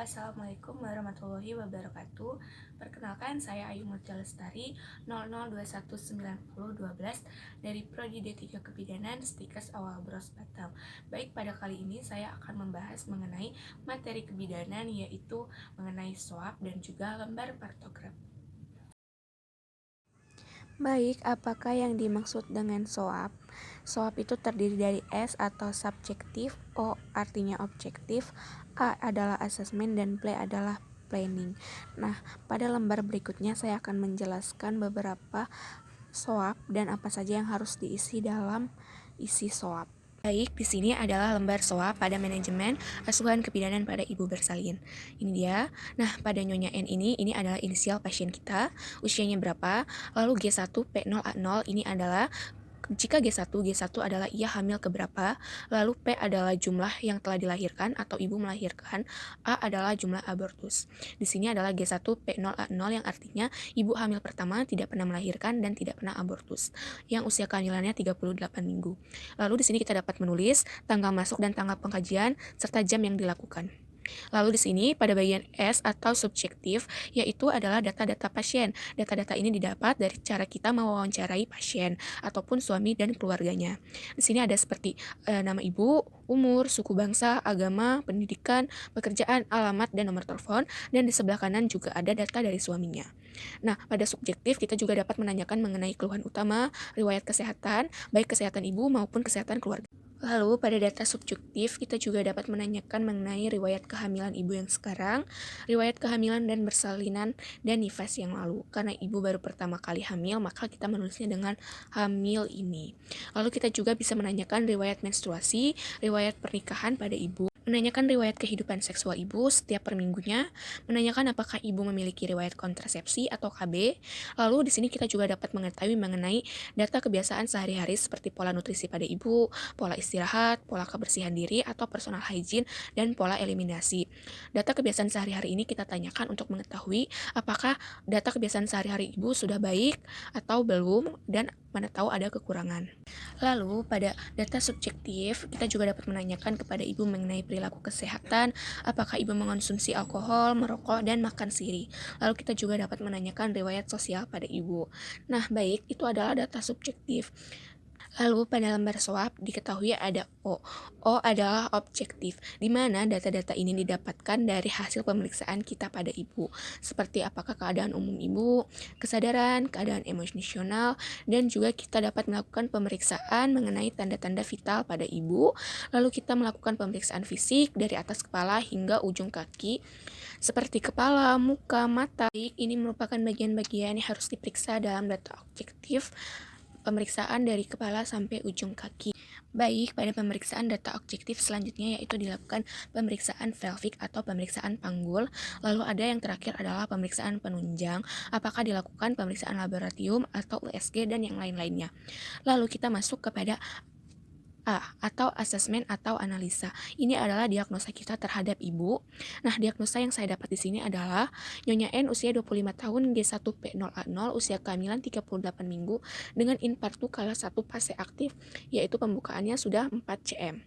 Assalamualaikum warahmatullahi wabarakatuh. Perkenalkan, saya Ayu Murja Lestari 00219012 dari Prodi D3 Kebidanan Stikes Awal Bros Batam. Baik, pada kali ini saya akan membahas mengenai materi kebidanan, yaitu mengenai SOAP dan juga lembar partograf. Baik, apakah yang dimaksud dengan SOAP? SOAP itu terdiri dari S atau subjektif, O artinya objektif, A adalah asesmen, dan P adalah planning. Nah, pada lembar berikutnya saya akan menjelaskan beberapa SOAP dan apa saja yang harus diisi dalam isi SOAP. Baik, di sini adalah lembar SOAP pada manajemen asuhan kebidanan pada ibu bersalin. Ini dia. Nah, pada Nyonya N ini adalah inisial pasien kita, usianya berapa, lalu G1 P0 A0 ini adalah jika G1 adalah ia hamil keberapa, lalu P adalah jumlah yang telah dilahirkan atau ibu melahirkan, A adalah jumlah abortus. Di sini adalah G1 P0 A0 yang artinya ibu hamil pertama tidak pernah melahirkan dan tidak pernah abortus, yang usia kehamilannya 38 minggu. Lalu di sini kita dapat menulis tanggal masuk dan tanggal pengkajian serta jam yang dilakukan. Lalu di sini pada bagian S atau subjektif, yaitu adalah data-data pasien. Data-data ini didapat dari cara kita mewawancarai pasien ataupun suami dan keluarganya. Di sini ada seperti nama ibu, umur, suku bangsa, agama, pendidikan, pekerjaan, alamat, dan nomor telepon. Dan di sebelah kanan juga ada data dari suaminya. Nah, pada subjektif kita juga dapat menanyakan mengenai keluhan utama, riwayat kesehatan, baik kesehatan ibu maupun kesehatan keluarga. Lalu pada data subjektif kita juga dapat menanyakan mengenai riwayat kehamilan ibu yang sekarang, riwayat kehamilan dan bersalinan, dan nifas yang lalu. Karena ibu baru pertama kali hamil, maka kita menulisnya dengan hamil ini. Lalu kita juga bisa menanyakan riwayat menstruasi, riwayat pernikahan pada ibu, menanyakan riwayat kehidupan seksual ibu setiap per minggunya, menanyakan apakah ibu memiliki riwayat kontrasepsi atau KB. Lalu di sini kita juga dapat mengetahui mengenai data kebiasaan sehari-hari seperti pola nutrisi pada ibu, pola istirahat, pola kebersihan diri atau personal hygiene, dan pola eliminasi. Data kebiasaan sehari-hari ini kita tanyakan untuk mengetahui apakah data kebiasaan sehari-hari ibu sudah baik atau belum, dan mana tahu ada kekurangan. Lalu pada data subjektif kita juga dapat menanyakan kepada ibu mengenai perilaku kesehatan, apakah ibu mengonsumsi alkohol, merokok, dan makan siri. Lalu kita juga dapat menanyakan riwayat sosial pada ibu. Nah, baik, itu adalah data subjektif. Lalu pada lembar SOAP diketahui ada O. O adalah objektif, di mana data-data ini didapatkan dari hasil pemeriksaan kita pada ibu, seperti apakah keadaan umum ibu, kesadaran, keadaan emosional, dan juga kita dapat melakukan pemeriksaan mengenai tanda-tanda vital pada ibu. Lalu kita melakukan pemeriksaan fisik dari atas kepala hingga ujung kaki, seperti kepala, muka, mata. Ini merupakan bagian-bagian yang harus diperiksa dalam data objektif, pemeriksaan dari kepala sampai ujung kaki. Baik, pada pemeriksaan data objektif selanjutnya yaitu dilakukan pemeriksaan pelvik atau pemeriksaan panggul. Lalu ada yang terakhir adalah pemeriksaan penunjang, apakah dilakukan pemeriksaan laboratorium atau USG dan yang lain-lainnya. Lalu kita masuk kepada A atau asesmen atau analisa. Ini adalah diagnosa kita terhadap ibu. Nah, diagnosa yang saya dapat di sini adalah Nyonya N usia 25 tahun, G1P0A0, usia kehamilan 38 minggu dengan infartu kala 1 fase aktif, yaitu pembukaannya sudah 4 cm.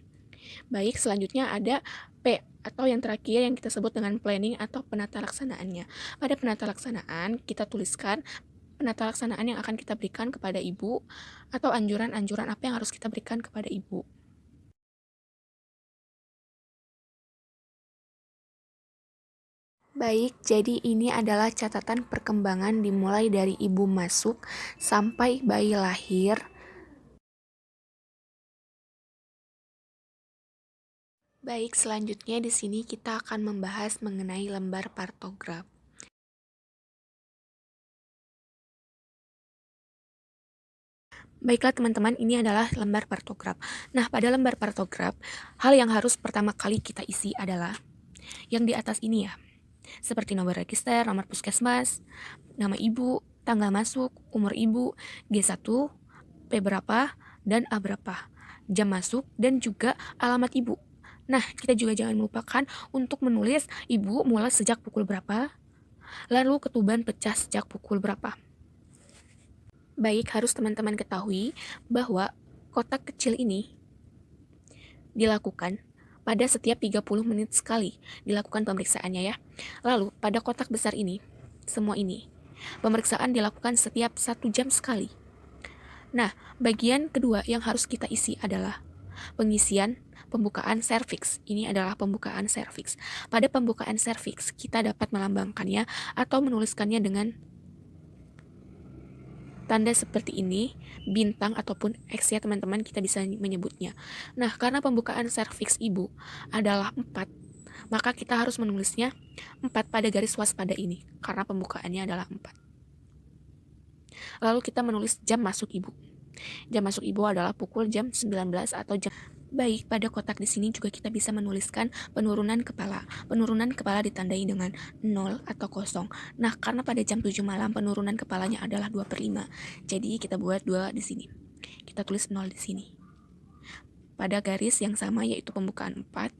Baik, selanjutnya ada P atau yang terakhir yang kita sebut dengan planning atau penata laksanaannya. Pada penata laksanaan kita tuliskan penata laksanaan yang akan kita berikan kepada ibu atau anjuran-anjuran apa yang harus kita berikan kepada ibu. Baik, jadi ini adalah catatan perkembangan dimulai dari ibu masuk sampai bayi lahir. Baik, selanjutnya di sini kita akan membahas mengenai lembar partograf. Baiklah teman-teman, ini adalah lembar partograf. Nah, pada lembar partograf, hal yang harus pertama kali kita isi adalah yang di atas ini ya. Seperti nomor register, nomor puskesmas, nama ibu, tanggal masuk, umur ibu, G1, P berapa, dan A berapa, jam masuk, dan juga alamat ibu. Nah, kita juga jangan melupakan untuk menulis ibu mulai sejak pukul berapa, lalu ketuban pecah sejak pukul berapa. Baik, harus teman-teman ketahui bahwa kotak kecil ini dilakukan pada setiap 30 menit sekali dilakukan pemeriksaannya ya. Lalu pada kotak besar ini, semua ini, pemeriksaan dilakukan setiap 1 jam sekali. Nah, bagian kedua yang harus kita isi adalah pengisian pembukaan serviks. Ini adalah pembukaan serviks. Pada pembukaan serviks, kita dapat melambangkannya atau menuliskannya dengan tanda seperti ini, bintang ataupun X ya teman-teman, kita bisa menyebutnya. Nah, karena pembukaan serviks ibu adalah 4, maka kita harus menulisnya 4 pada garis waspada ini, karena pembukaannya adalah 4. Lalu kita menulis jam masuk ibu. Jam masuk ibu adalah pukul jam 19 atau jam. Baik, pada kotak di sini juga kita bisa menuliskan penurunan kepala. Penurunan kepala ditandai dengan 0 atau kosong. Nah, karena pada jam 7 malam penurunan kepalanya adalah 2/5. Jadi kita buat 2 di sini. Kita tulis 0 di sini. Pada garis yang sama yaitu pembukaan 4,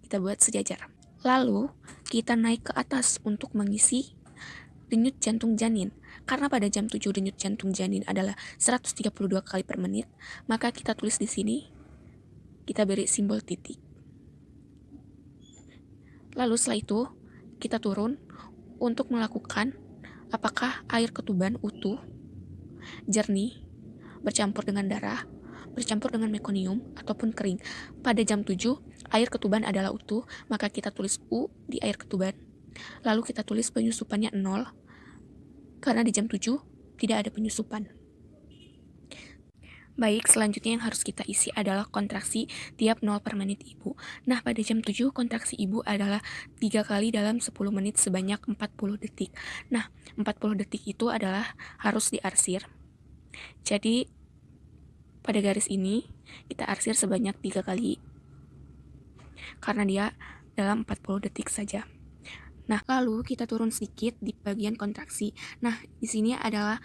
kita buat sejajar. Lalu, kita naik ke atas untuk mengisi denyut jantung janin. Karena pada jam 7 denyut jantung janin adalah 132 kali per menit, maka kita tulis di sini, kita beri simbol titik. Lalu setelah itu, kita turun untuk melakukan apakah air ketuban utuh, jernih, bercampur dengan darah, bercampur dengan mekonium, ataupun kering. Pada jam 7, air ketuban adalah utuh, maka kita tulis U di air ketuban. Lalu kita tulis penyusupannya 0, karena di jam 7 tidak ada penyusupan. Baik, selanjutnya yang harus kita isi adalah kontraksi tiap 0 per menit ibu. Nah, pada jam 7 kontraksi ibu adalah 3 kali dalam 10 menit sebanyak 40 detik. Nah, 40 detik itu adalah harus diarsir. Jadi, pada garis ini kita arsir sebanyak 3 kali. Karena dia dalam 40 detik saja. Nah, lalu kita turun sedikit di bagian kontraksi. Nah, di sini adalah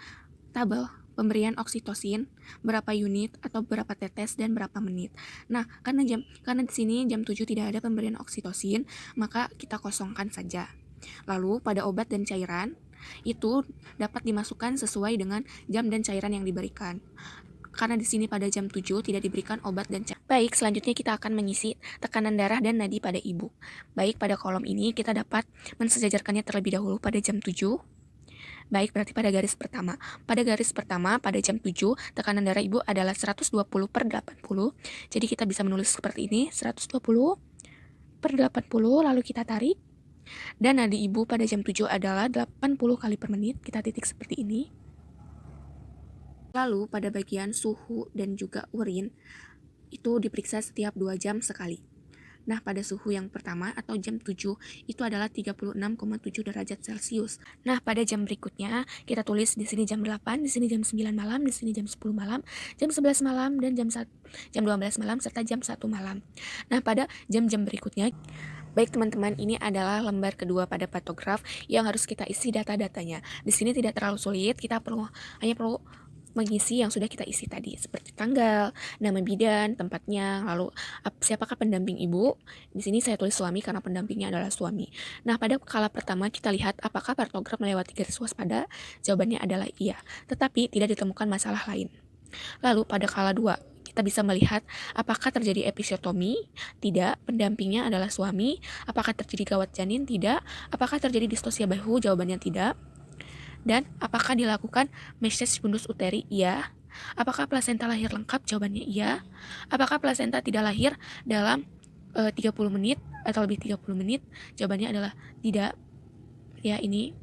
tabel pemberian oksitosin, berapa unit atau berapa tetes dan berapa menit. Nah, karena di sini jam 7 tidak ada pemberian oksitosin, maka kita kosongkan saja. Lalu pada obat dan cairan itu dapat dimasukkan sesuai dengan jam dan cairan yang diberikan. Karena di sini pada jam 7 tidak diberikan obat dan cairan. Baik, selanjutnya kita akan mengisi tekanan darah dan nadi pada ibu. Baik, pada kolom ini kita dapat mensejajarkannya terlebih dahulu pada jam 7. Baik, berarti pada garis pertama. Pada garis pertama, pada jam 7, tekanan darah ibu adalah 120/80. Jadi kita bisa menulis seperti ini, 120/80, lalu kita tarik. Dan nadi ibu pada jam 7 adalah 80 kali per menit, kita titik seperti ini. Lalu pada bagian suhu dan juga urin, itu diperiksa setiap 2 jam sekali. Nah, pada suhu yang pertama atau jam 7 itu adalah 36,7 derajat Celcius. Nah, pada jam berikutnya kita tulis di sini jam 8, di sini jam 9 malam, di sini jam 10 malam, jam 11 malam dan jam 12 malam serta jam 1 malam. Nah, pada jam-jam berikutnya, baik teman-teman, ini adalah lembar kedua pada patograf yang harus kita isi data-datanya. Di sini tidak terlalu sulit, kita hanya perlu mengisi yang sudah kita isi tadi, seperti tanggal, nama bidan, tempatnya, lalu siapakah pendamping ibu. Di sini saya tulis suami karena pendampingnya adalah suami. Nah, pada kala pertama kita lihat apakah partograf melewati garis waspada. Jawabannya adalah iya, tetapi tidak ditemukan masalah lain. Lalu pada kala 2 kita bisa melihat apakah terjadi episiotomi. Tidak, pendampingnya adalah suami. Apakah terjadi gawat janin? Tidak. Apakah terjadi distosia bahu? Jawabannya tidak. Dan apakah dilakukan meses fundus uteri? Iya. Apakah plasenta lahir lengkap? Jawabannya iya. Apakah plasenta tidak lahir dalam 30 menit atau lebih 30 menit? Jawabannya adalah tidak. Ya, ini.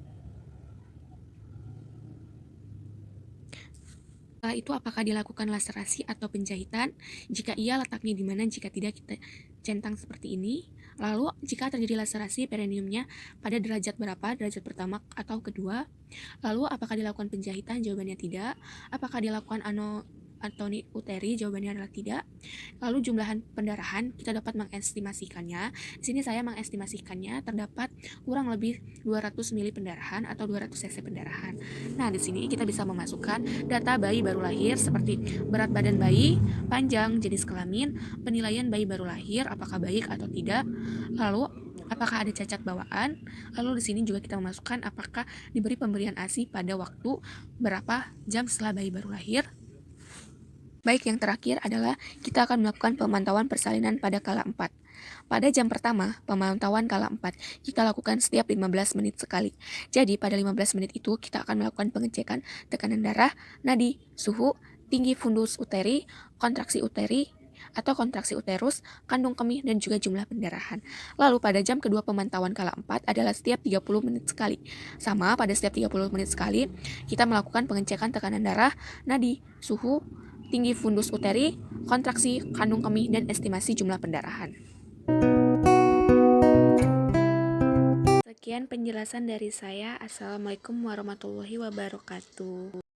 Setelah itu apakah dilakukan laserasi atau penjahitan? Jika iya, letaknya di mana? Jika tidak, kita centang seperti ini. Lalu, jika terjadi laserasi, perineumnya pada derajat berapa? Derajat pertama atau kedua? Lalu, apakah dilakukan penjahitan? Jawabannya tidak. Apakah dilakukan anatomi uteri? Jawabannya adalah tidak. Lalu, jumlah pendarahan kita dapat mengestimasikannya. Di sini saya mengestimasikannya terdapat kurang lebih 200 mili pendarahan atau 200 cc pendarahan. Nah, di sini kita bisa memasukkan data bayi baru lahir seperti berat badan bayi, panjang, jenis kelamin, penilaian bayi baru lahir apakah baik atau tidak, lalu apakah ada cacat bawaan. Lalu di sini juga kita memasukkan apakah diberi pemberian ASI pada waktu berapa jam setelah bayi baru lahir. Baik, yang terakhir adalah kita akan melakukan pemantauan persalinan pada kala 4. Pada jam pertama, pemantauan kala 4, kita lakukan setiap 15 menit sekali. Jadi, pada 15 menit itu kita akan melakukan pengecekan tekanan darah, nadi, suhu, tinggi fundus uteri, kontraksi uteri, atau kontraksi uterus, kandung kemih, dan juga jumlah pendarahan. Lalu pada jam kedua pemantauan kala 4 adalah setiap 30 menit sekali. Sama, pada setiap 30 menit sekali, kita melakukan pengecekan tekanan darah, nadi, suhu, tinggi fundus uteri, kontraksi, kandung kemih, dan estimasi jumlah pendarahan. Sekian penjelasan dari saya. Assalamualaikum warahmatullahi wabarakatuh.